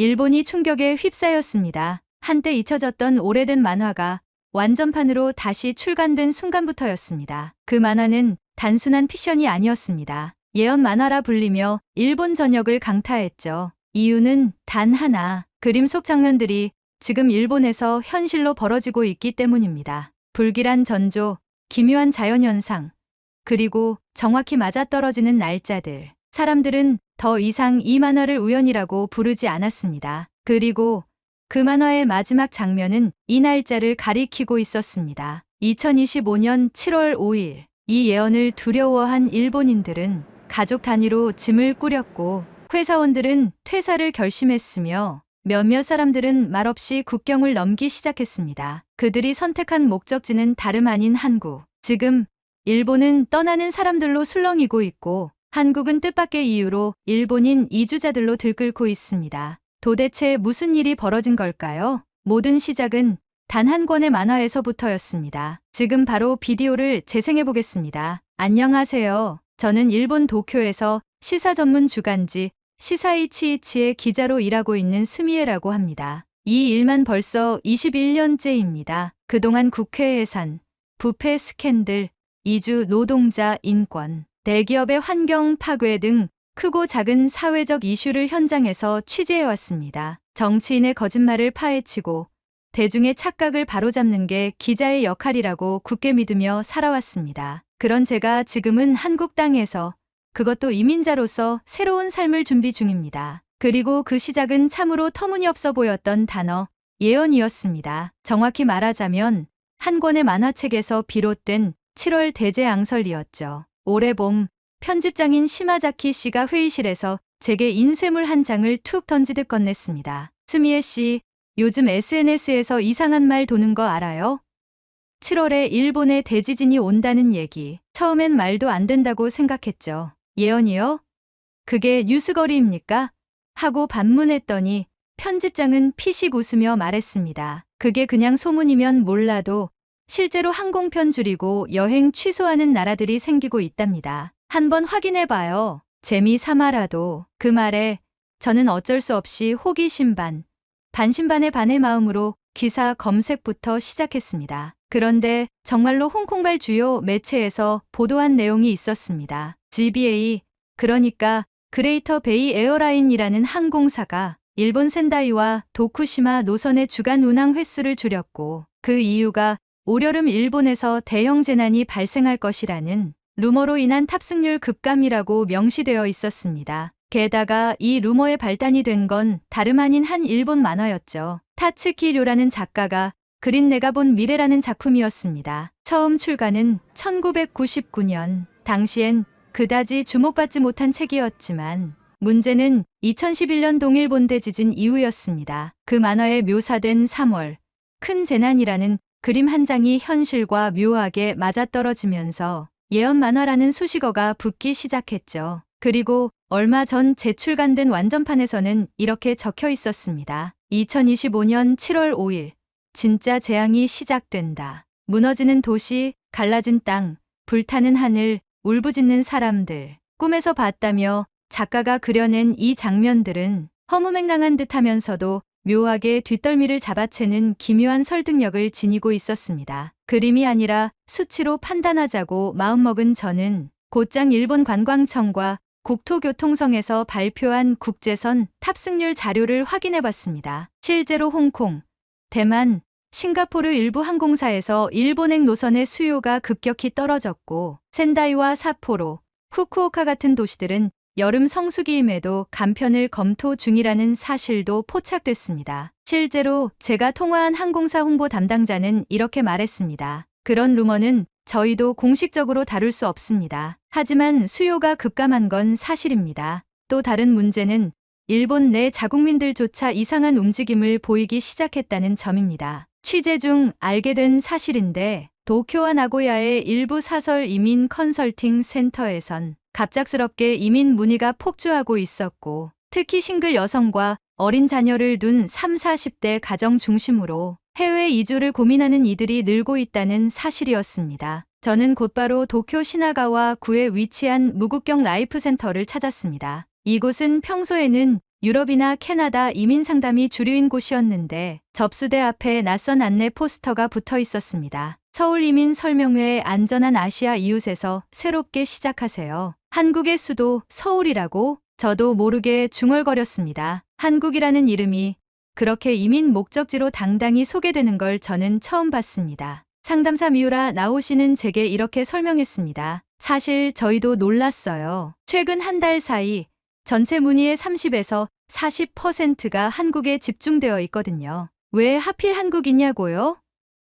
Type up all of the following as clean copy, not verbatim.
일본이 충격에 휩싸였습니다. 한때 잊혀졌던 오래된 만화가 완전판으로 다시 출간된 순간부터였습니다. 그 만화는 단순한 피션이 아니었습니다. 예언 만화라 불리며 일본 전역을 강타했죠. 이유는 단 하나, 그림 속 장면들이 지금 일본에서 현실로 벌어지고 있기 때문입니다. 불길한 전조, 기묘한 자연현상, 그리고 정확히 맞아떨어지는 날짜들. 사람들은 더 이상 이 만화를 우연이라고 부르지 않았습니다. 그리고 그 만화의 마지막 장면은 이 날짜를 가리키고 있었습니다. 2025년 7월 5일. 이 예언을 두려워한 일본인들은 가족 단위로 짐을 꾸렸고 회사원들은 퇴사를 결심했으며 몇몇 사람들은 말없이 국경을 넘기 시작했습니다. 그들이 선택한 목적지는 다름 아닌 한국. 지금 일본은 떠나는 사람들로 술렁이고 있고 한국은 뜻밖의 이유로 일본인 이주자들로 들끓고 있습니다. 도대체 무슨 일이 벌어진 걸까요? 모든 시작은 단 한 권의 만화에서부터였습니다. 지금 바로 비디오를 재생해 보겠습니다. 안녕하세요. 저는 일본 도쿄에서 시사 전문 주간지 시사이치이치의 기자로 일하고 있는 스미에라고 합니다. 이 일만 벌써 21년째입니다. 그동안 국회 예산, 부패 스캔들, 이주 노동자 인권, 대기업의 환경 파괴 등 크고 작은 사회적 이슈를 현장에서 취재해왔습니다. 정치인의 거짓말을 파헤치고 대중의 착각을 바로잡는 게 기자의 역할이라고 굳게 믿으며 살아왔습니다. 그런 제가 지금은 한국 땅에서, 그것도 이민자로서 새로운 삶을 준비 중입니다. 그리고 그 시작은 참으로 터무니없어 보였던 단어, 예언이었습니다. 정확히 말하자면 한 권의 만화책에서 비롯된 7월 대재앙설이었죠. 올해 봄, 편집장인 시마자키 씨가 회의실에서 제게 인쇄물 한 장을 툭 던지듯 건넸습니다. 스미에 씨, 요즘 SNS에서 이상한 말 도는 거 알아요? 7월에 일본에 대지진이 온다는 얘기. 처음엔 말도 안 된다고 생각했죠. 예언이요? 그게 뉴스거리입니까? 하고 반문했더니 편집장은 피식 웃으며 말했습니다. 그게 그냥 소문이면 몰라도 실제로 항공편 줄이고 여행 취소하는 나라들이 생기고 있답니다. 한번 확인해봐요. 재미 삼아라도. 그 말에 저는 어쩔 수 없이 호기심 반, 반신반의 반의 마음으로 기사 검색부터 시작했습니다. 그런데 정말로 홍콩발 주요 매체에서 보도한 내용이 있었습니다. GBA, 그러니까 그레이터 베이 에어라인이라는 항공사가 일본 센다이와 도쿠시마 노선의 주간 운항 횟수를 줄였고 그 이유가 올여름 일본에서 대형 재난이 발생할 것이라는 루머로 인한 탑승률 급감이라고 명시되어 있었습니다. 게다가 이 루머의 발단이 된 건 다름 아닌 한 일본 만화였죠. 타츠키 료라는 작가가 그린 내가 본 미래라는 작품이었습니다. 처음 출간은 1999년. 당시엔 그다지 주목받지 못한 책이었지만 문제는 2011년 동일본 대지진 이후였습니다. 그 만화에 묘사된 3월, 큰 재난이라는 그림 한 장이 현실과 묘하게 맞아떨어지면서 예언 만화라는 수식어가 붙기 시작했죠. 그리고 얼마 전 재출간된 완전판에서는 이렇게 적혀 있었습니다. 2025년 7월 5일, 진짜 재앙이 시작된다. 무너지는 도시, 갈라진 땅, 불타는 하늘, 울부짖는 사람들. 꿈에서 봤다며 작가가 그려낸 이 장면들은 허무맹랑한 듯하면서도 묘하게 뒷덜미를 잡아채는 기묘한 설득력을 지니고 있었습니다. 그림이 아니라 수치로 판단하자고 마음먹은 저는 곧장 일본 관광청과 국토교통성에서 발표한 국제선 탑승률 자료를 확인해봤습니다. 실제로 홍콩, 대만, 싱가포르 일부 항공사에서 일본행 노선의 수요가 급격히 떨어졌고 센다이와 삿포로, 후쿠오카 같은 도시들은 여름 성수기임에도 감편을 검토 중이라는 사실도 포착됐습니다. 실제로 제가 통화한 항공사 홍보 담당자는 이렇게 말했습니다. 그런 루머는 저희도 공식적으로 다룰 수 없습니다. 하지만 수요가 급감한 건 사실입니다. 또 다른 문제는 일본 내 자국민들조차 이상한 움직임을 보이기 시작했다는 점입니다. 취재 중 알게 된 사실인데 도쿄와 나고야의 일부 사설 이민 컨설팅 센터에선 갑작스럽게 이민 문의가 폭주하고 있었고 특히 싱글 여성과 어린 자녀를 둔 30, 40대 가정 중심으로 해외 이주를 고민하는 이들이 늘고 있다는 사실이었습니다. 저는 곧바로 도쿄 시나가와 구에 위치한 무국경 라이프 센터를 찾았습니다. 이곳은 평소에는 유럽이나 캐나다 이민 상담이 주류인 곳이었는데 접수대 앞에 낯선 안내 포스터가 붙어 있었습니다. 서울 이민 설명회 안전한 아시아 이웃에서 새롭게 시작하세요. 한국의 수도 서울이라고? 저도 모르게 중얼거렸습니다. 한국이라는 이름이 그렇게 이민 목적지로 당당히 소개되는 걸 저는 처음 봤습니다. 상담사 미우라 나오시는 제게 이렇게 설명했습니다. 사실 저희도 놀랐어요. 최근 한 달 사이 전체 문의의 30에서 40%가 한국에 집중되어 있거든요. 왜 하필 한국이냐고요?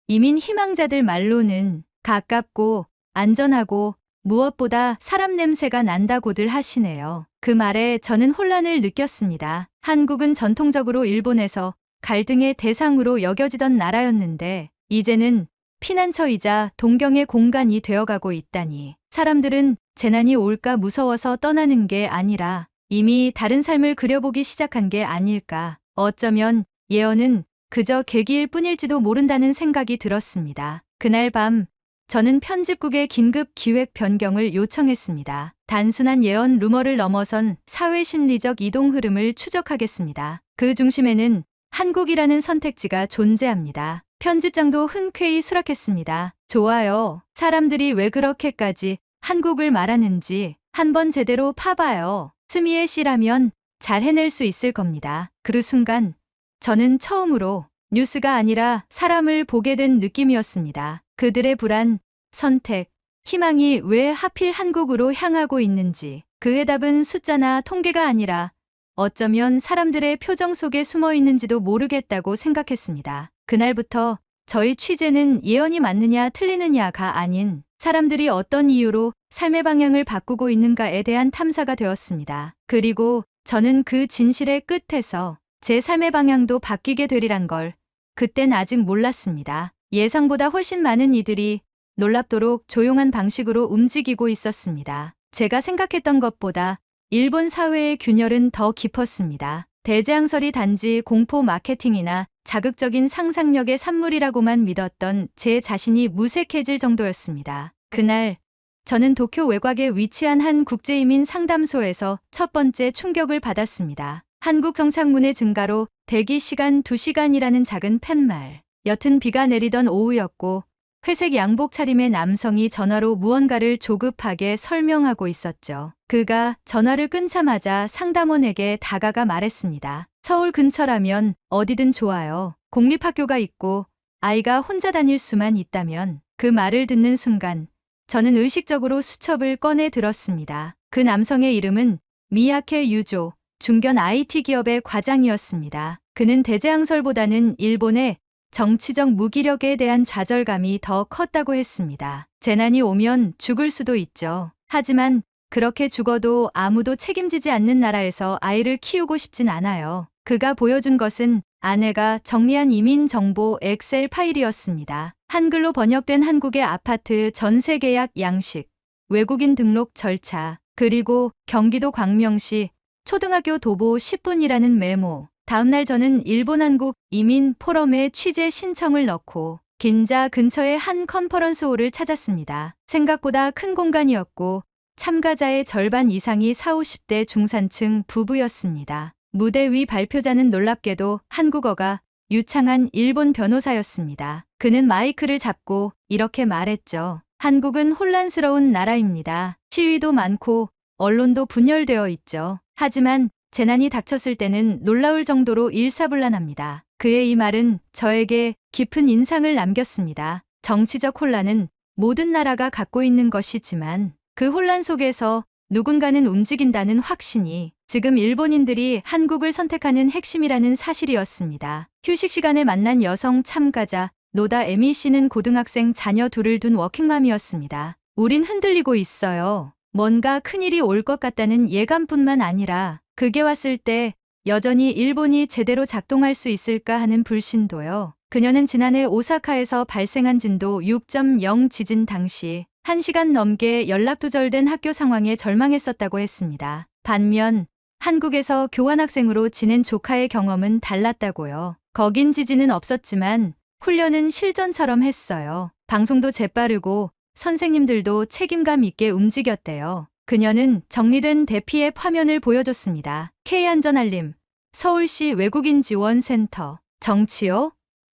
이민 희망자들 말로는 가깝고 안전하고 무엇보다 사람 냄새가 난다고들 하시네요. 그 말에 저는 혼란을 느꼈습니다. 한국은 전통적으로 일본에서 갈등의 대상으로 여겨지던 나라였는데 이제는 피난처이자 동경의 공간이 되어가고 있다니. 사람들은 재난이 올까 무서워서 떠나는 게 아니라 이미 다른 삶을 그려보기 시작한 게 아닐까. 어쩌면 예언은 그저 계기일 뿐일지도 모른다는 생각이 들었습니다. 그날 밤 저는 편집국에 긴급 기획 변경을 요청했습니다. 단순한 예언 루머를 넘어선 사회심리적 이동 흐름을 추적하겠습니다. 그 중심에는 한국이라는 선택지가 존재합니다. 편집장도 흔쾌히 수락했습니다. 좋아요. 사람들이 왜 그렇게까지 한국을 말하는지 한번 제대로 파봐요. 스미의 씨라면 잘 해낼 수 있을 겁니다. 그 순간 저는 처음으로 뉴스가 아니라 사람을 보게 된 느낌이었습니다. 그들의 불안, 선택, 희망이 왜 하필 한국으로 향하고 있는지 그 해답은 숫자나 통계가 아니라 어쩌면 사람들의 표정 속에 숨어 있는지도 모르겠다고 생각했습니다. 그날부터 저희 취재는 예언이 맞느냐 틀리느냐가 아닌 사람들이 어떤 이유로 삶의 방향을 바꾸고 있는가에 대한 탐사가 되었습니다. 그리고 저는 그 진실의 끝에서 제 삶의 방향도 바뀌게 되리란 걸 그땐 아직 몰랐습니다. 예상보다 훨씬 많은 이들이 놀랍도록 조용한 방식으로 움직이고 있었습니다. 제가 생각했던 것보다 일본 사회의 균열은 더 깊었습니다. 대재앙설이 단지 공포 마케팅이나 자극적인 상상력의 산물이라고만 믿었던 제 자신이 무색해질 정도였습니다. 그날 저는 도쿄 외곽에 위치한 한 국제이민 상담소에서 첫 번째 충격을 받았습니다. 한국 정착문의 증가로 대기 시간 2시간이라는 작은 팻말. 옅은 비가 내리던 오후였고 회색 양복 차림의 남성이 전화로 무언가를 조급하게 설명하고 있었죠. 그가 전화를 끊자마자 상담원에게 다가가 말했습니다. 서울 근처라면 어디든 좋아요. 공립학교가 있고 아이가 혼자 다닐 수만 있다면. 그 말을 듣는 순간 저는 의식적으로 수첩을 꺼내 들었습니다. 그 남성의 이름은 미야케 유조, 중견 IT 기업의 과장이었습니다. 그는 대재앙설보다는 일본의 정치적 무기력에 대한 좌절감이 더 컸다고 했습니다. 재난이 오면 죽을 수도 있죠. 하지만 그렇게 죽어도 아무도 책임지지 않는 나라에서 아이를 키우고 싶진 않아요. 그가 보여준 것은 아내가 정리한 이민 정보 엑셀 파일이었습니다. 한글로 번역된 한국의 아파트 전세 계약 양식, 외국인 등록 절차, 그리고 경기도 광명시 초등학교 도보 10분이라는 메모. 다음날 저는 일본 한국 이민 포럼에 취재 신청을 넣고 긴자 근처의 한 컨퍼런스홀을 찾았습니다. 생각보다 큰 공간이었고 참가자의 절반 이상이 40, 50대 중산층 부부였습니다. 무대 위 발표자는 놀랍게도 한국어가 유창한 일본 변호사였습니다. 그는 마이크를 잡고 이렇게 말했죠. 한국은 혼란스러운 나라입니다. 시위도 많고 언론도 분열되어 있죠. 하지만 재난이 닥쳤을 때는 놀라울 정도로 일사불란합니다. 그의 이 말은 저에게 깊은 인상을 남겼습니다. 정치적 혼란은 모든 나라가 갖고 있는 것이지만 그 혼란 속에서 누군가는 움직인다는 확신이 지금 일본인들이 한국을 선택하는 핵심이라는 사실이었습니다. 휴식 시간에 만난 여성 참가자 노다 에미 씨는 고등학생 자녀 둘을 둔 워킹맘이었습니다. 우린 흔들리고 있어요. 뭔가 큰일이 올 것 같다는 예감뿐만 아니라 그게 왔을 때 여전히 일본이 제대로 작동할 수 있을까 하는 불신도요. 그녀는 지난해 오사카에서 발생한 진도 6.0 지진 당시 1시간 넘게 연락 두절된 학교 상황에 절망했었다고 했습니다. 반면 한국에서 교환학생으로 지낸 조카의 경험은 달랐다고요. 거긴 지진은 없었지만 훈련은 실전처럼 했어요. 방송도 재빠르고 선생님들도 책임감 있게 움직였대요. 그녀는 정리된 대피의 화면을 보여줬습니다. K안전알림, 서울시 외국인 지원센터. 정치요?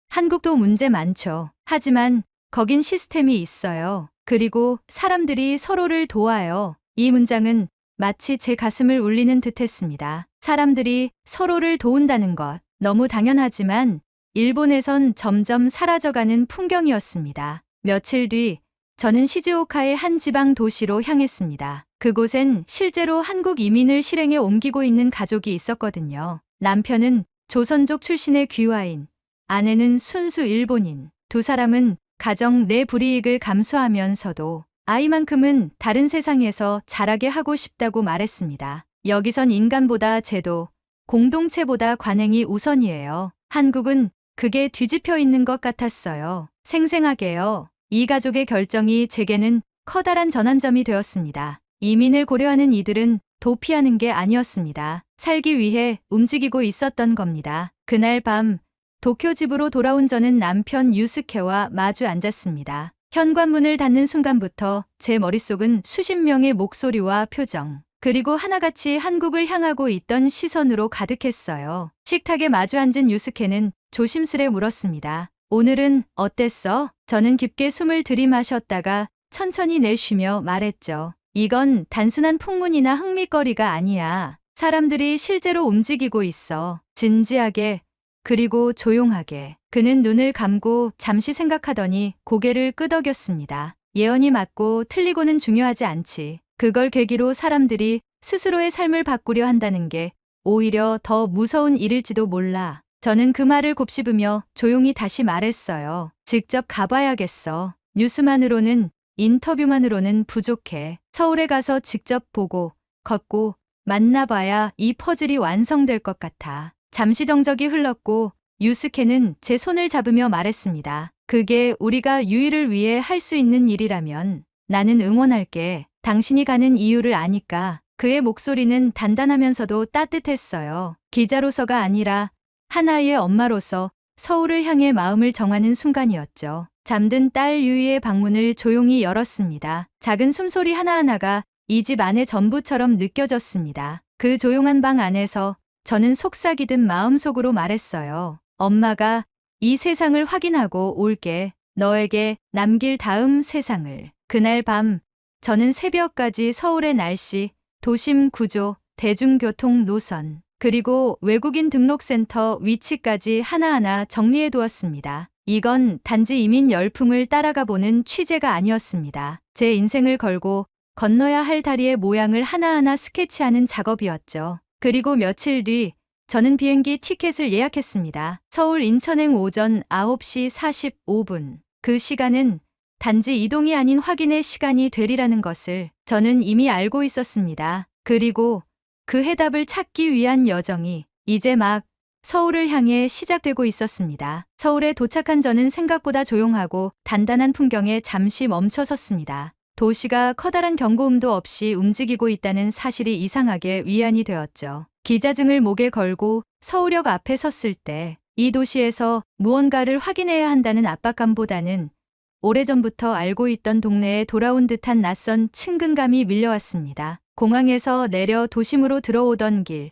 한국도 문제 많죠. 하지만 거긴 시스템이 있어요. 그리고 사람들이 서로를 도와요. 이 문장은 마치 제 가슴을 울리는 듯 했습니다. 사람들이 서로를 도운다는 것. 너무 당연하지만 일본에선 점점 사라져가는 풍경이었습니다. 며칠 뒤 저는 시즈오카의 한 지방 도시로 향했습니다. 그곳엔 실제로 한국 이민을 실행에 옮기고 있는 가족이 있었거든요. 남편은 조선족 출신의 귀화인, 아내는 순수 일본인. 두 사람은 가정 내 불이익을 감수하면서도 아이만큼은 다른 세상에서 자라게 하고 싶다고 말했습니다. 여기선 인간보다 제도, 공동체보다 관행이 우선이에요. 한국은 그게 뒤집혀 있는 것 같았어요. 생생하게요. 이 가족의 결정이 제게는 커다란 전환점이 되었습니다. 이민을 고려하는 이들은 도피하는 게 아니었습니다. 살기 위해 움직이고 있었던 겁니다. 그날 밤 도쿄 집으로 돌아온 저는 남편 유스케와 마주 앉았습니다. 현관문을 닫는 순간부터 제 머릿속은 수십 명의 목소리와 표정, 그리고 하나같이 한국을 향하고 있던 시선으로 가득했어요. 식탁에 마주 앉은 유스케는 조심스레 물었습니다. 오늘은 어땠어? 저는 깊게 숨을 들이마셨다가 천천히 내쉬며 말했죠. 이건 단순한 풍문이나 흥미거리가 아니야. 사람들이 실제로 움직이고 있어. 진지하게, 그리고 조용하게. 그는 눈을 감고 잠시 생각하더니 고개를 끄덕였습니다. 예언이 맞고 틀리고는 중요하지 않지. 그걸 계기로 사람들이 스스로의 삶을 바꾸려 한다는 게 오히려 더 무서운 일일지도 몰라. 저는 그 말을 곱씹으며 조용히 다시 말했어요. 직접 가봐야겠어. 뉴스만으로는, 인터뷰만으로는 부족해. 서울에 가서 직접 보고, 걷고, 만나봐야 이 퍼즐이 완성될 것 같아. 잠시 정적이 흘렀고 유스케는 제 손을 잡으며 말했습니다. 그게 우리가 유이를 위해 할 수 있는 일이라면 나는 응원할게. 당신이 가는 이유를 아니까. 그의 목소리는 단단하면서도 따뜻했어요. 기자로서가 아니라 하나의 엄마로서 서울을 향해 마음을 정하는 순간이었죠. 잠든 딸 유이의 방문을 조용히 열었습니다. 작은 숨소리 하나하나가 이 집 안의 전부처럼 느껴졌습니다. 그 조용한 방 안에서 저는 속삭이듯 마음속으로 말했어요. 엄마가 이 세상을 확인하고 올게. 너에게 남길 다음 세상을. 그날 밤 저는 새벽까지 서울의 날씨, 도심 구조, 대중교통 노선, 그리고 외국인 등록센터 위치까지 하나하나 정리해 두었습니다. 이건 단지 이민 열풍을 따라가 보는 취재가 아니었습니다. 제 인생을 걸고 건너야 할 다리의 모양을 하나하나 스케치하는 작업이었죠. 그리고 며칠 뒤 저는 비행기 티켓을 예약했습니다. 서울 인천행 오전 9시 45분. 그 시간은 단지 이동이 아닌 확인의 시간이 되리라는 것을 저는 이미 알고 있었습니다. 그리고 그 해답을 찾기 위한 여정이 이제 막 서울을 향해 시작되고 있었습니다. 서울에 도착한 저는 생각보다 조용하고 단단한 풍경에 잠시 멈춰 섰습니다. 도시가 커다란 경고음도 없이 움직이고 있다는 사실이 이상하게 위안이 되었죠. 기자증을 목에 걸고 서울역 앞에 섰을 때 이 도시에서 무언가를 확인해야 한다는 압박감보다는 오래전부터 알고 있던 동네에 돌아온 듯한 낯선 친근감이 밀려왔습니다. 공항에서 내려 도심으로 들어오던 길,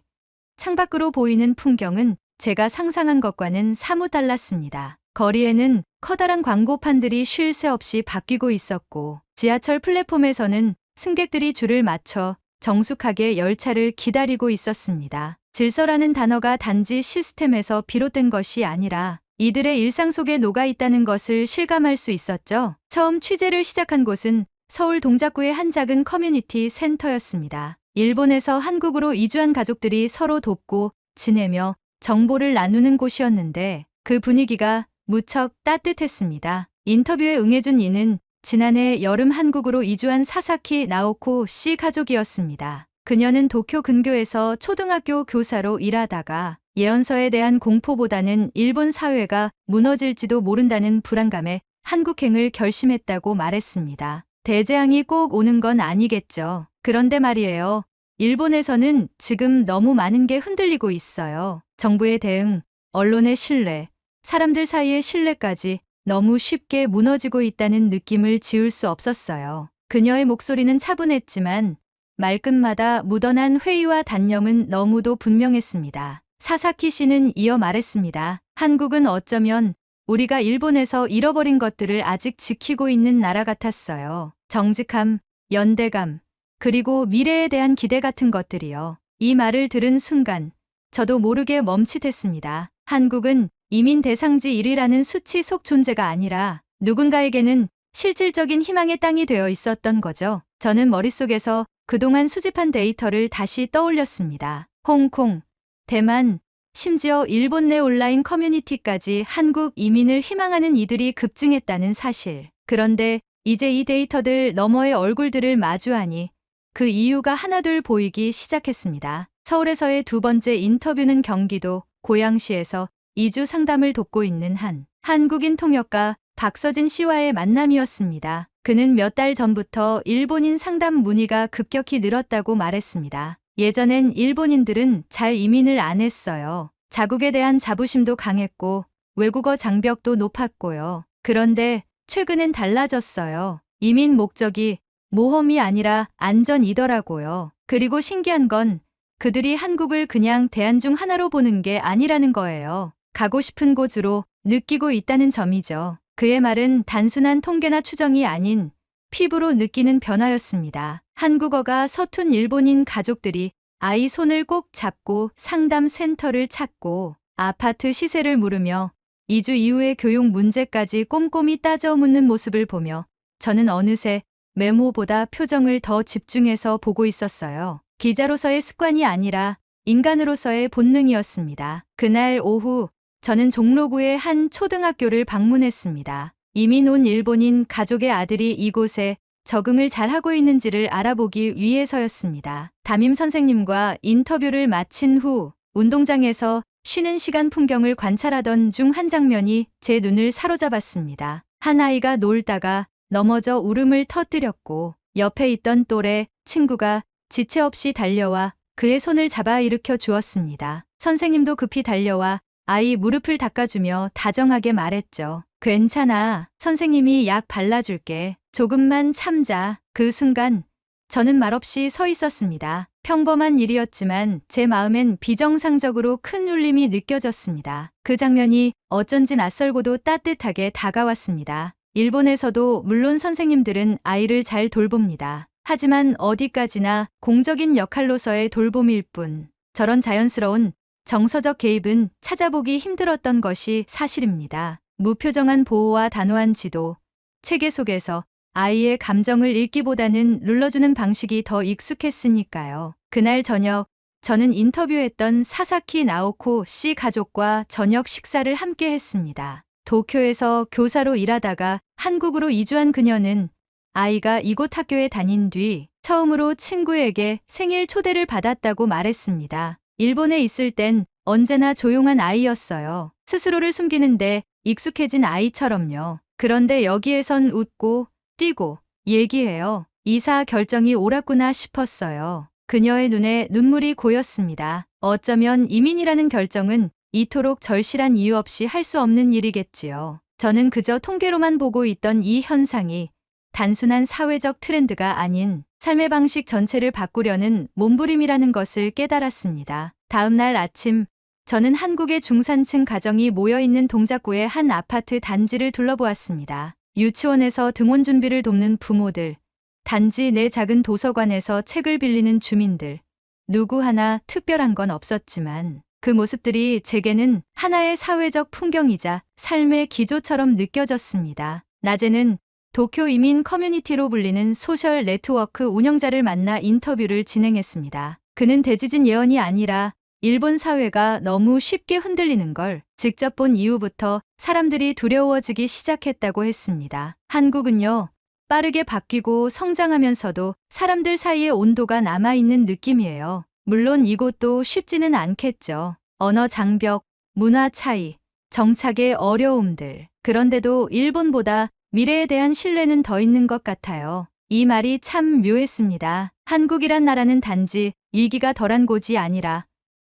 창밖으로 보이는 풍경은 제가 상상한 것과는 사뭇 달랐습니다. 거리에는 커다란 광고판들이 쉴 새 없이 바뀌고 있었고 지하철 플랫폼에서는 승객들이 줄을 맞춰 정숙하게 열차를 기다리고 있었습니다. 질서라는 단어가 단지 시스템에서 비롯된 것이 아니라 이들의 일상 속에 녹아 있다는 것을 실감할 수 있었죠. 처음 취재를 시작한 곳은 서울 동작구의 한 작은 커뮤니티 센터였습니다. 일본에서 한국으로 이주한 가족들이 서로 돕고 지내며 정보를 나누는 곳이었는데 그 분위기가 무척 따뜻했습니다. 인터뷰에 응해준 이는 지난해 여름 한국으로 이주한 사사키 나오코 씨 가족이었습니다. 그녀는 도쿄 근교에서 초등학교 교사로 일하다가 예언서에 대한 공포보다는 일본 사회가 무너질지도 모른다는 불안감에 한국행을 결심했다고 말했습니다. 대재앙이 꼭 오는 건 아니겠죠. 그런데 말이에요. 일본에서는 지금 너무 많은 게 흔들리고 있어요. 정부의 대응, 언론의 신뢰, 사람들 사이의 신뢰까지 너무 쉽게 무너지고 있다는 느낌을 지울 수 없었어요. 그녀의 목소리는 차분했지만 말끝마다 묻어난 회의와 단념은 너무도 분명했습니다. 사사키 씨는 이어 말했습니다. 한국은 어쩌면 우리가 일본에서 잃어버린 것들을 아직 지키고 있는 나라 같았어요. 정직함, 연대감, 그리고 미래에 대한 기대 같은 것들이요. 이 말을 들은 순간 저도 모르게 멈칫했습니다. 한국은 이민 대상지 1위라는 수치 속 존재가 아니라 누군가에게는 실질적인 희망의 땅이 되어 있었던 거죠. 저는 머릿속에서 그동안 수집한 데이터를 다시 떠올렸습니다. 홍콩, 대만, 심지어 일본 내 온라인 커뮤니티까지 한국 이민을 희망하는 이들이 급증했다는 사실. 그런데 이제 이 데이터들 너머의 얼굴들을 마주하니 그 이유가 하나둘 보이기 시작했습니다. 서울에서의 두 번째 인터뷰는 경기도 고양시에서 이주 상담을 돕고 있는 한 한국인 통역가 박서진 씨와의 만남이었습니다. 그는 몇 달 전부터 일본인 상담 문의가 급격히 늘었다고 말했습니다. 예전엔 일본인들은 잘 이민을 안 했어요. 자국에 대한 자부심도 강했고 외국어 장벽도 높았고요. 그런데 최근엔 달라졌어요. 이민 목적이 모험이 아니라 안전이더라고요. 그리고 신기한 건 그들이 한국을 그냥 대안 중 하나로 보는 게 아니라는 거예요. 가고 싶은 곳으로 느끼고 있다는 점이죠. 그의 말은 단순한 통계나 추정이 아닌 피부로 느끼는 변화였습니다. 한국어가 서툰 일본인 가족들이 아이 손을 꼭 잡고 상담 센터를 찾고 아파트 시세를 물으며 이주 이후의 교육 문제까지 꼼꼼히 따져 묻는 모습을 보며 저는 어느새 메모보다 표정을 더 집중해서 보고 있었어요. 기자로서의 습관이 아니라 인간으로서의 본능이었습니다. 그날 오후 저는 종로구의 한 초등학교를 방문했습니다. 이민 온 일본인 가족의 아들이 이곳에 적응을 잘하고 있는지를 알아보기 위해서였습니다. 담임 선생님과 인터뷰를 마친 후 운동장에서 쉬는 시간 풍경을 관찰하던 중 한 장면이 제 눈을 사로잡았습니다. 한 아이가 놀다가 넘어져 울음을 터뜨렸고 옆에 있던 또래 친구가 지체 없이 달려와 그의 손을 잡아 일으켜 주었습니다. 선생님도 급히 달려와 아이 무릎을 닦아주며 다정하게 말했죠. 괜찮아. 선생님이 약 발라줄게. 조금만 참자. 그 순간 저는 말없이 서 있었습니다. 평범한 일이었지만 제 마음엔 비정상적으로 큰 울림이 느껴졌습니다. 그 장면이 어쩐지 낯설고도 따뜻하게 다가왔습니다. 일본에서도 물론 선생님들은 아이를 잘 돌봅니다. 하지만 어디까지나 공적인 역할로서의 돌봄일 뿐. 저런 자연스러운 정서적 개입은 찾아보기 힘들었던 것이 사실입니다. 무표정한 보호와 단호한 지도, 체계 속에서 아이의 감정을 읽기보다는 눌러주는 방식이 더 익숙했으니까요. 그날 저녁 저는 인터뷰했던 사사키 나오코 씨 가족과 저녁 식사를 함께 했습니다. 도쿄에서 교사로 일하다가 한국으로 이주한 그녀는 아이가 이곳 학교에 다닌 뒤 처음으로 친구에게 생일 초대를 받았다고 말했습니다. 일본에 있을 땐 언제나 조용한 아이였어요. 스스로를 숨기는데 익숙해진 아이처럼요. 그런데 여기에선 웃고 뛰고 얘기해요. 이사 결정이 옳았구나 싶었어요. 그녀의 눈에 눈물이 고였습니다. 어쩌면 이민이라는 결정은 이토록 절실한 이유 없이 할 수 없는 일이겠지요. 저는 그저 통계로만 보고 있던 이 현상이 단순한 사회적 트렌드가 아닌 삶의 방식 전체를 바꾸려는 몸부림이라는 것을 깨달았습니다. 다음 날 아침 저는 한국의 중산층 가정이 모여있는 동작구의 한 아파트 단지를 둘러보았습니다. 유치원에서 등원 준비를 돕는 부모들, 단지 내 작은 도서관에서 책을 빌리는 주민들, 누구 하나 특별한 건 없었지만 그 모습들이 제게는 하나의 사회적 풍경이자 삶의 기조처럼 느껴졌습니다. 낮에는 도쿄 이민 커뮤니티로 불리는 소셜 네트워크 운영자를 만나 인터뷰를 진행했습니다. 그는 대지진 예언이 아니라 일본 사회가 너무 쉽게 흔들리는 걸 직접 본 이후부터 사람들이 두려워지기 시작했다고 했습니다. 한국은요, 빠르게 바뀌고 성장하면서도 사람들 사이의 온도가 남아있는 느낌이에요. 물론 이곳도 쉽지는 않겠죠. 언어 장벽, 문화 차이, 정착의 어려움들. 그런데도 일본보다 미래에 대한 신뢰는 더 있는 것 같아요. 이 말이 참 묘했습니다. 한국이란 나라는 단지 위기가 덜한 곳이 아니라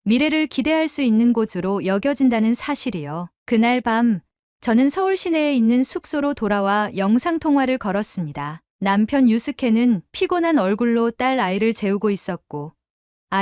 미래를 기대할 수 있는 곳으로 여겨진다는 사실이요. 그날 밤 저는 서울 시내에 있는 숙소로 돌아와 영상통화를 걸었습니다. 남편 유스케는 피곤한 얼굴로 딸 아이를 재우고 있었고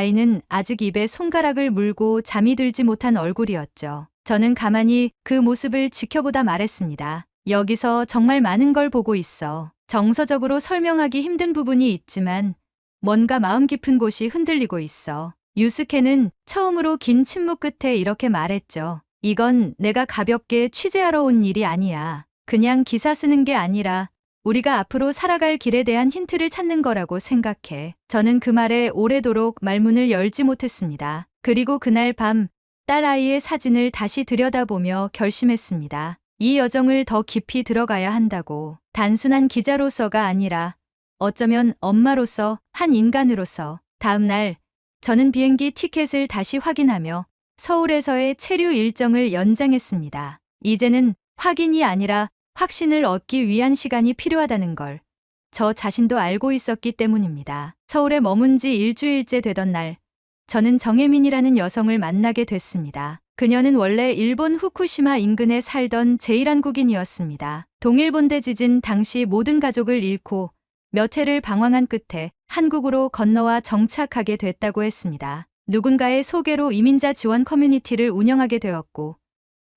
아이는 아직 입에 손가락을 물고 잠이 들지 못한 얼굴이었죠. 저는 가만히 그 모습을 지켜보다 말했습니다. 여기서 정말 많은 걸 보고 있어. 정서적으로 설명하기 힘든 부분이 있지만 뭔가 마음 깊은 곳이 흔들리고 있어. 유스케는 처음으로 긴 침묵 끝에 이렇게 말했죠. 이건 내가 가볍게 취재하러 온 일이 아니야. 그냥 기사 쓰는 게 아니라 우리가 앞으로 살아갈 길에 대한 힌트를 찾는 거라고 생각해. 저는 그 말에 오래도록 말문을 열지 못했습니다. 그리고 그날 밤 딸아이의 사진을 다시 들여다보며 결심했습니다. 이 여정을 더 깊이 들어가야 한다고. 단순한 기자로서가 아니라 어쩌면 엄마로서, 한 인간으로서. 다음 날 저는 비행기 티켓을 다시 확인하며 서울에서의 체류 일정을 연장했습니다. 이제는 확인이 아니라 확신을 얻기 위한 시간이 필요하다는 걸 저 자신도 알고 있었기 때문입니다. 서울에 머문 지 일주일째 되던 날, 저는 정혜민이라는 여성을 만나게 됐습니다. 그녀는 원래 일본 후쿠시마 인근에 살던 제1한국인이었습니다. 동일본대 지진 당시 모든 가족을 잃고 몇 해를 방황한 끝에 한국으로 건너와 정착하게 됐다고 했습니다. 누군가의 소개로 이민자 지원 커뮤니티를 운영하게 되었고,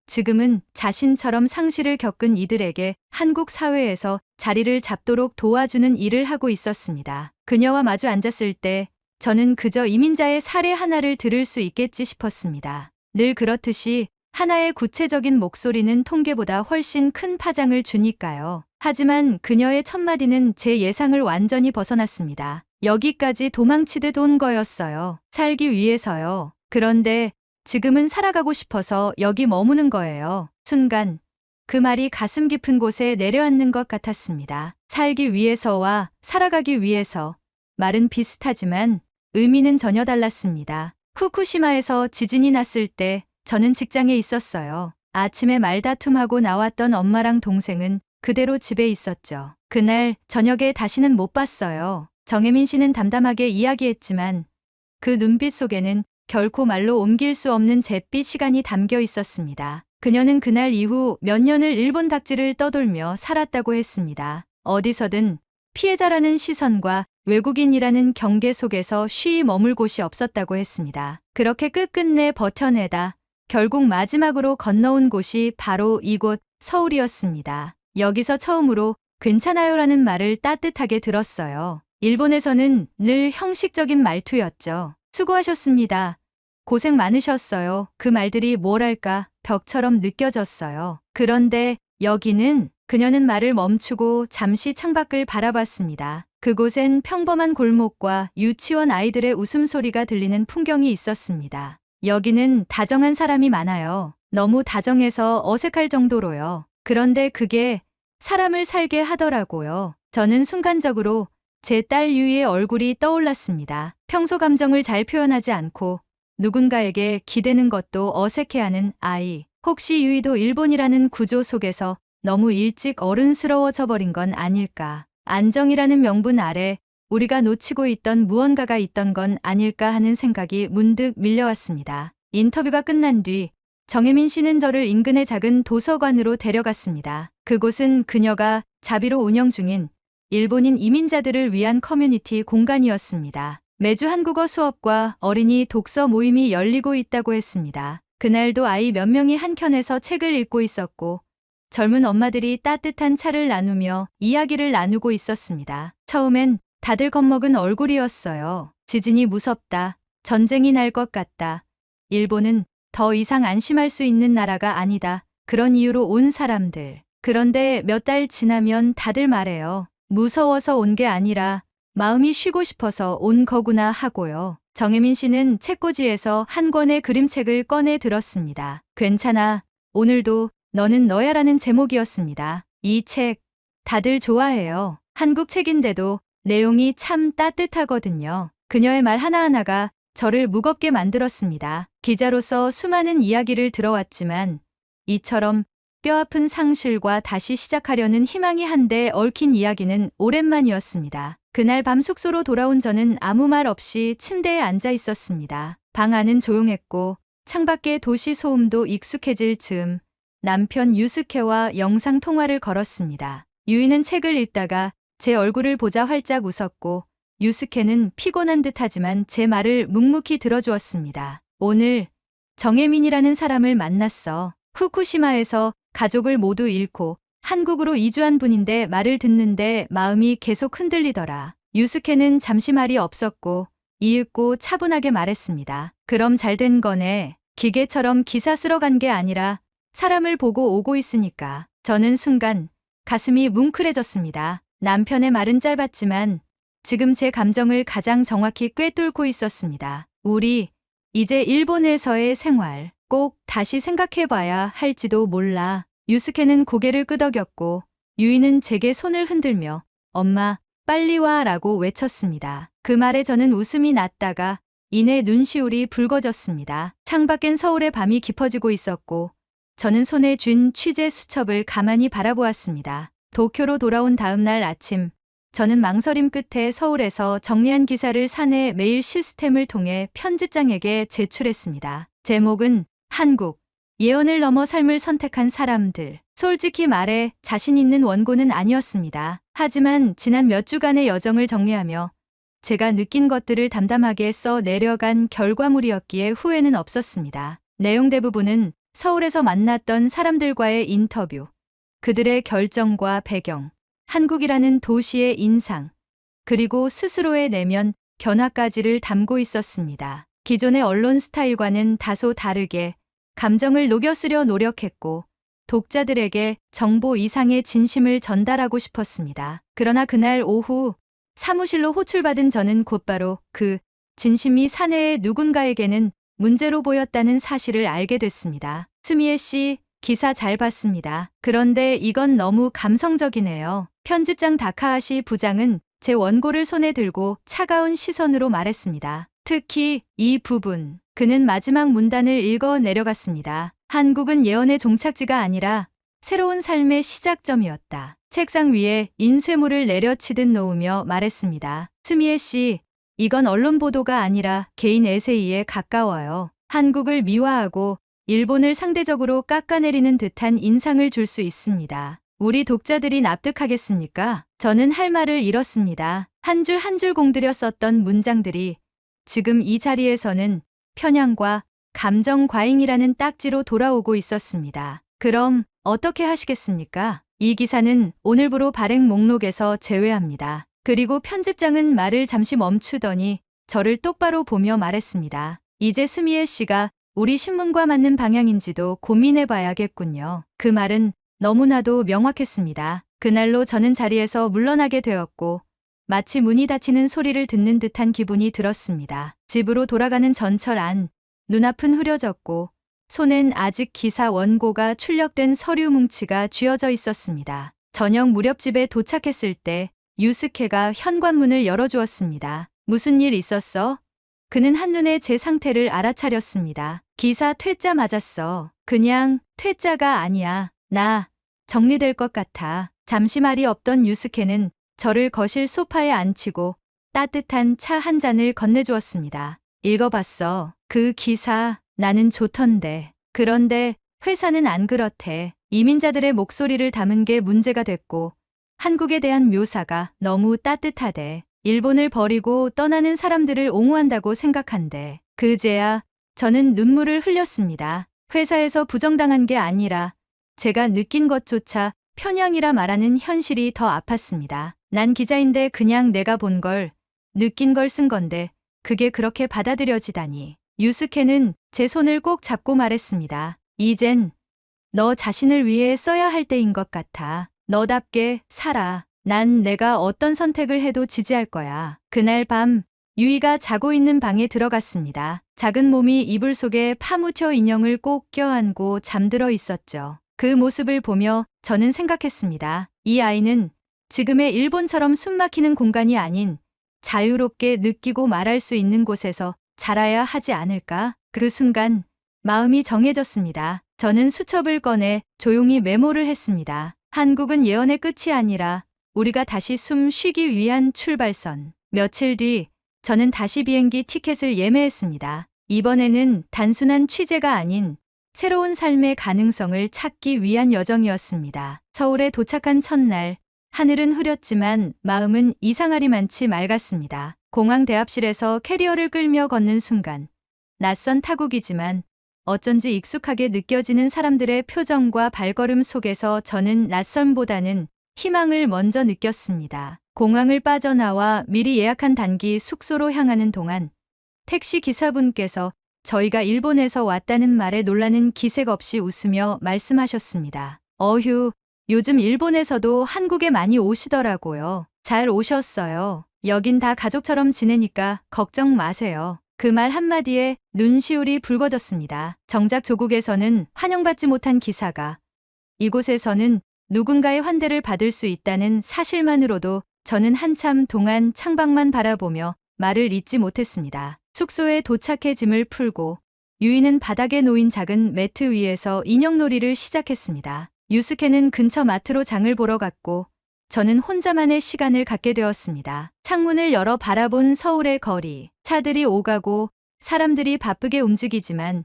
지금은 자신처럼 상실을 겪은 이들에게 한국 사회에서 자리를 잡도록 도와주는 일을 하고 있었습니다. 그녀와 마주 앉았을 때 저는 그저 이민자의 사례 하나를 들을 수 있겠지 싶었습니다. 늘 그렇듯이 하나의 구체적인 목소리는 통계보다 훨씬 큰 파장을 주니까요. 하지만 그녀의 첫마디는 제 예상을 완전히 벗어났습니다. 여기까지 도망치듯 온 거였어요. 살기 위해서요. 그런데 지금은 살아가고 싶어서 여기 머무는 거예요. 순간 그 말이 가슴 깊은 곳에 내려앉는 것 같았습니다. 살기 위해서와 살아가기 위해서. 말은 비슷하지만 의미는 전혀 달랐습니다. 후쿠시마에서 지진이 났을 때 저는 직장에 있었어요. 아침에 말다툼하고 나왔던 엄마랑 동생은 그대로 집에 있었죠. 그날 저녁에 다시는 못 봤어요. 정혜민 씨는 담담하게 이야기했지만 그 눈빛 속에는 결코 말로 옮길 수 없는 잿빛 시간이 담겨 있었습니다. 그녀는 그날 이후 몇 년을 일본 닥지를 떠돌며 살았다고 했습니다. 어디서든 피해자라는 시선과 외국인이라는 경계 속에서 쉬이 머물 곳이 없었다고 했습니다. 그렇게 끝끝내 버텨내다 결국 마지막으로 건너온 곳이 바로 이곳 서울이었습니다. 여기서 처음으로 괜찮아요라는 말을 따뜻하게 들었어요. 일본에서는 늘 형식적인 말투였죠. 수고하셨습니다. 고생 많으셨어요. 그 말들이 뭐랄까 벽처럼 느껴졌어요. 그런데 여기는 그녀는 말을 멈추고 잠시 창밖을 바라봤습니다. 그곳엔 평범한 골목과 유치원 아이들의 웃음소리가 들리는 풍경이 있었습니다. 여기는 다정한 사람이 많아요. 너무 다정해서 어색할 정도로요. 그런데 그게 사람을 살게 하더라고요. 저는 순간적으로 제 딸 유이의 얼굴이 떠올랐습니다. 평소 감정을 잘 표현하지 않고 누군가에게 기대는 것도 어색해하는 아이. 혹시 유이도 일본이라는 구조 속에서 너무 일찍 어른스러워져 버린 건 아닐까. 안정이라는 명분 아래 우리가 놓치고 있던 무언가가 있던 건 아닐까 하는 생각이 문득 밀려왔습니다. 인터뷰가 끝난 뒤 정혜민 씨는 저를 인근의 작은 도서관으로 데려갔습니다. 그곳은 그녀가 자비로 운영 중인 일본인 이민자들을 위한 커뮤니티 공간이었습니다. 매주 한국어 수업과 어린이 독서 모임이 열리고 있다고 했습니다. 그날도 아이 몇 명이 한켠에서 책을 읽고 있었고 젊은 엄마들이 따뜻한 차를 나누며 이야기를 나누고 있었습니다. 처음엔 다들 겁먹은 얼굴이었어요. 지진이 무섭다. 전쟁이 날 것 같다. 일본은 더 이상 안심할 수 있는 나라가 아니다. 그런 이유로 온 사람들. 그런데 몇 달 지나면 다들 말해요. 무서워서 온 게 아니라 마음이 쉬고 싶어서 온 거구나 하고요. 정혜민 씨는 책꽂이에서 한 권의 그림책을 꺼내 들었습니다. 괜찮아. 오늘도 너는 너야라는 제목이었습니다. 이 책 다들 좋아해요. 한국 책인데도 내용이 참 따뜻하거든요. 그녀의 말 하나하나가 저를 무겁게 만들었습니다. 기자로서 수많은 이야기를 들어왔지만 이처럼 뼈아픈 상실과 다시 시작하려는 희망이 한데 얽힌 이야기는 오랜만이었습니다. 그날 밤 숙소로 돌아온 저는 아무 말 없이 침대에 앉아 있었습니다. 방 안은 조용했고 창밖의 도시 소음도 익숙해질 즈음 남편 유스케와 영상 통화를 걸었습니다. 유이는 책을 읽다가 제 얼굴을 보자 활짝 웃었고 유스케는 피곤한 듯하지만 제 말을 묵묵히 들어주었습니다. 오늘 정혜민이라는 사람을 만났어. 후쿠시마에서 가족을 모두 잃고 한국으로 이주한 분인데 말을 듣는데 마음이 계속 흔들리더라. 유스케는 잠시 말이 없었고 이윽고 차분하게 말했습니다. 그럼 잘 된 거네. 기계처럼 기사 쓰러 간 게 아니라 사람을 보고 오고 있으니까. 저는 순간 가슴이 뭉클해졌습니다. 남편의 말은 짧았지만 지금 제 감정을 가장 정확히 꿰뚫고 있었습니다. 우리 이제 일본에서의 생활 꼭 다시 생각해봐야 할지도 몰라. 유스케는 고개를 끄덕였고 유이는 제게 손을 흔들며 엄마 빨리 와 라고 외쳤습니다. 그 말에 저는 웃음이 났다가 이내 눈시울이 붉어졌습니다. 창밖엔 서울의 밤이 깊어지고 있었고 저는 손에 쥔 취재 수첩을 가만히 바라보았습니다. 도쿄로 돌아온 다음 날 아침 저는 망설임 끝에 서울에서 정리한 기사를 사내 메일 시스템을 통해 편집장에게 제출했습니다. 제목은 한국, 예언을 넘어 삶을 선택한 사람들. 솔직히 말해 자신 있는 원고는 아니었습니다. 하지만 지난 몇 주간의 여정을 정리하며 제가 느낀 것들을 담담하게 써 내려간 결과물이었기에 후회는 없었습니다. 내용 대부분은 서울에서 만났던 사람들과의 인터뷰, 그들의 결정과 배경, 한국이라는 도시의 인상, 그리고 스스로의 내면 변화까지를 담고 있었습니다. 기존의 언론 스타일과는 다소 다르게 감정을 녹여 쓰려 노력했고 독자들에게 정보 이상의 진심을 전달하고 싶었습니다. 그러나 그날 오후 사무실로 호출받은 저는 곧바로 그 진심이 사내의 누군가에게는 문제로 보였다는 사실을 알게 됐습니다. 스미에 씨, 기사 잘 봤습니다. 그런데 이건 너무 감성적이네요. 편집장 다카하시 부장은 제 원고를 손에 들고 차가운 시선으로 말했습니다. 특히 이 부분. 그는 마지막 문단을 읽어 내려갔습니다. 한국은 예언의 종착지가 아니라 새로운 삶의 시작점이었다. 책상 위에 인쇄물을 내려치듯 놓으며 말했습니다. 스미에 씨, 이건 언론 보도가 아니라 개인 에세이에 가까워요. 한국을 미화하고 일본을 상대적으로 깎아내리는 듯한 인상을 줄 수 있습니다. 우리 독자들이 납득하겠습니까? 저는 할 말을 잃었습니다. 한 줄 한 줄 공들여 썼던 문장들이 지금 이 자리에서는 편향과 감정 과잉이라는 딱지로 돌아오고 있었습니다. 그럼 어떻게 하시겠습니까? 이 기사는 오늘부로 발행 목록에서 제외합니다. 그리고 편집장은 말을 잠시 멈추더니 저를 똑바로 보며 말했습니다. 이제 스미에 씨가 우리 신문과 맞는 방향인지도 고민해봐야겠군요. 그 말은 너무나도 명확했습니다. 그날로 저는 자리에서 물러나게 되었고 마치 문이 닫히는 소리를 듣는 듯한 기분이 들었습니다. 집으로 돌아가는 전철 안, 눈앞은 흐려졌고 손엔 아직 기사 원고가 출력된 서류 뭉치가 쥐어져 있었습니다. 저녁 무렵 집에 도착했을 때 유스케가 현관문을 열어주었습니다. 무슨 일 있었어? 그는 한눈에 제 상태를 알아차렸습니다. 기사 퇴짜 맞았어. 그냥 퇴짜가 아니야. 나 정리될 것 같아. 잠시 말이 없던 유스케는 저를 거실 소파에 앉히고 따뜻한 차 한 잔을 건네주었습니다. 읽어봤어. 그 기사 나는 좋던데. 그런데 회사는 안 그렇대. 이민자들의 목소리를 담은 게 문제가 됐고 한국에 대한 묘사가 너무 따뜻하대. 일본을 버리고 떠나는 사람들을 옹호한다고 생각한대. 그제야 저는 눈물을 흘렸습니다. 회사에서 부정당한 게 아니라 제가 느낀 것조차 편향이라 말하는 현실이 더 아팠습니다. 난 기자인데 그냥 내가 본 걸, 느낀 걸 쓴 건데 그게 그렇게 받아들여지다니. 유스케는 제 손을 꼭 잡고 말했습니다. 이젠 너 자신을 위해 써야 할 때인 것 같아. 너답게 살아. 난 내가 어떤 선택을 해도 지지할 거야. 그날 밤 유이가 자고 있는 방에 들어갔습니다. 작은 몸이 이불 속에 파묻혀 인형을 꼭 껴안고 잠들어 있었죠. 그 모습을 보며 저는 생각했습니다. 이 아이는 지금의 일본처럼 숨막히는 공간이 아닌 자유롭게 느끼고 말할 수 있는 곳에서 자라야 하지 않을까? 그 순간 마음이 정해졌습니다. 저는 수첩을 꺼내 조용히 메모를 했습니다. 한국은 예언의 끝이 아니라 우리가 다시 숨 쉬기 위한 출발선. 며칠 뒤 저는 다시 비행기 티켓을 예매했습니다. 이번에는 단순한 취재가 아닌 새로운 삶의 가능성을 찾기 위한 여정이었습니다. 서울에 도착한 첫날 하늘은 흐렸지만 마음은 이상하리만치 맑았습니다. 공항 대합실에서 캐리어를 끌며 걷는 순간 낯선 타국이지만 어쩐지 익숙하게 느껴지는 사람들의 표정과 발걸음 속에서 저는 낯선보다는 희망을 먼저 느꼈습니다. 공항을 빠져나와 미리 예약한 단기 숙소로 향하는 동안 택시 기사분께서 저희가 일본에서 왔다는 말에 놀라는 기색 없이 웃으며 말씀하셨습니다. 어휴, 요즘 일본에서도 한국에 많이 오시더라고요. 잘 오셨어요. 여긴 다 가족처럼 지내니까 걱정 마세요. 그 말 한마디에 눈시울이 붉어졌습니다. 정작 조국에서는 환영받지 못한 기사가 이곳에서는 누군가의 환대를 받을 수 있다는 사실만으로도 저는 한참 동안 창밖만 바라보며 말을 잇지 못했습니다. 숙소에 도착해 짐을 풀고 유이는 바닥에 놓인 작은 매트 위에서 인형놀이를 시작했습니다. 유스케는 근처 마트로 장을 보러 갔고 저는 혼자만의 시간을 갖게 되었습니다. 창문을 열어 바라본 서울의 거리, 차들이 오가고 사람들이 바쁘게 움직이지만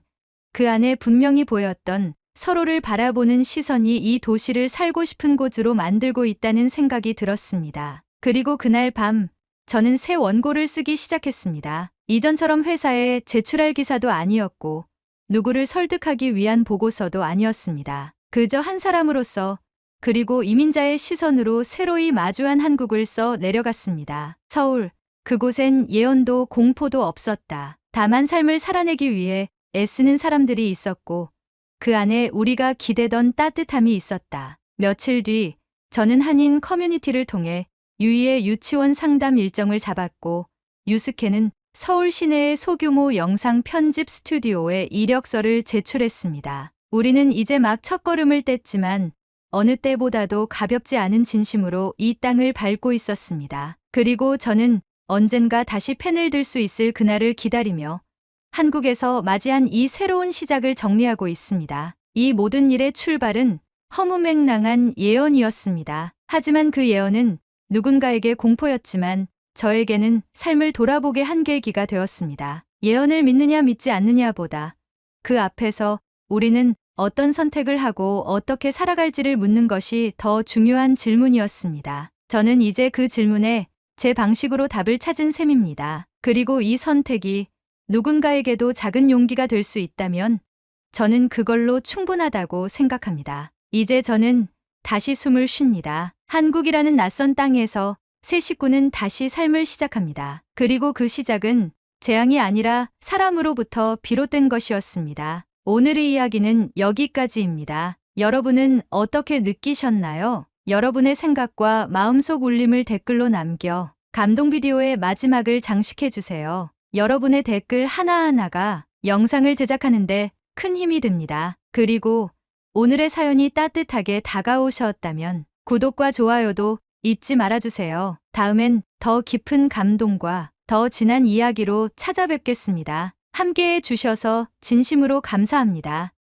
그 안에 분명히 보였던 서로를 바라보는 시선이 이 도시를 살고 싶은 곳으로 만들고 있다는 생각이 들었습니다. 그리고 그날 밤 저는 새 원고를 쓰기 시작했습니다. 이전처럼 회사에 제출할 기사도 아니었고 누구를 설득하기 위한 보고서도 아니었습니다. 그저 한 사람으로서 그리고 이민자의 시선으로 새로이 마주한 한국을 써 내려갔습니다. 서울, 그곳엔 예언도 공포도 없었다. 다만 삶을 살아내기 위해 애쓰는 사람들이 있었고 그 안에 우리가 기대던 따뜻함이 있었다. 며칠 뒤 저는 한인 커뮤니티를 통해 유이의 유치원 상담 일정을 잡았고 유스케는 서울 시내의 소규모 영상 편집 스튜디오에 이력서를 제출했습니다. 우리는 이제 막 첫걸음을 뗐지만 어느 때보다도 가볍지 않은 진심으로 이 땅을 밟고 있었습니다. 그리고 저는 언젠가 다시 펜을 들 수 있을 그날을 기다리며 한국에서 맞이한 이 새로운 시작을 정리하고 있습니다. 이 모든 일의 출발은 허무맹랑한 예언이었습니다. 하지만 그 예언은 누군가에게 공포였지만 저에게는 삶을 돌아보게 한 계기가 되었습니다. 예언을 믿느냐 믿지 않느냐보다 그 앞에서 우리는 어떤 선택을 하고 어떻게 살아갈지를 묻는 것이 더 중요한 질문이었습니다. 저는 이제 그 질문에 제 방식으로 답을 찾은 셈입니다. 그리고 이 선택이 누군가에게도 작은 용기가 될 수 있다면 저는 그걸로 충분하다고 생각합니다. 이제 저는 다시 숨을 쉽니다. 한국이라는 낯선 땅에서 새 식구는 다시 삶을 시작합니다. 그리고 그 시작은 재앙이 아니라 사람으로부터 비롯된 것이었습니다. 오늘의 이야기는 여기까지입니다. 여러분은 어떻게 느끼셨나요? 여러분의 생각과 마음속 울림을 댓글로 남겨 감동 비디오의 마지막을 장식해주세요. 여러분의 댓글 하나하나가 영상을 제작하는데 큰 힘이 됩니다. 그리고 오늘의 사연이 따뜻하게 다가오셨다면 구독과 좋아요도 잊지 말아주세요. 다음엔 더 깊은 감동과 더 진한 이야기로 찾아뵙겠습니다. 함께해 주셔서 진심으로 감사합니다.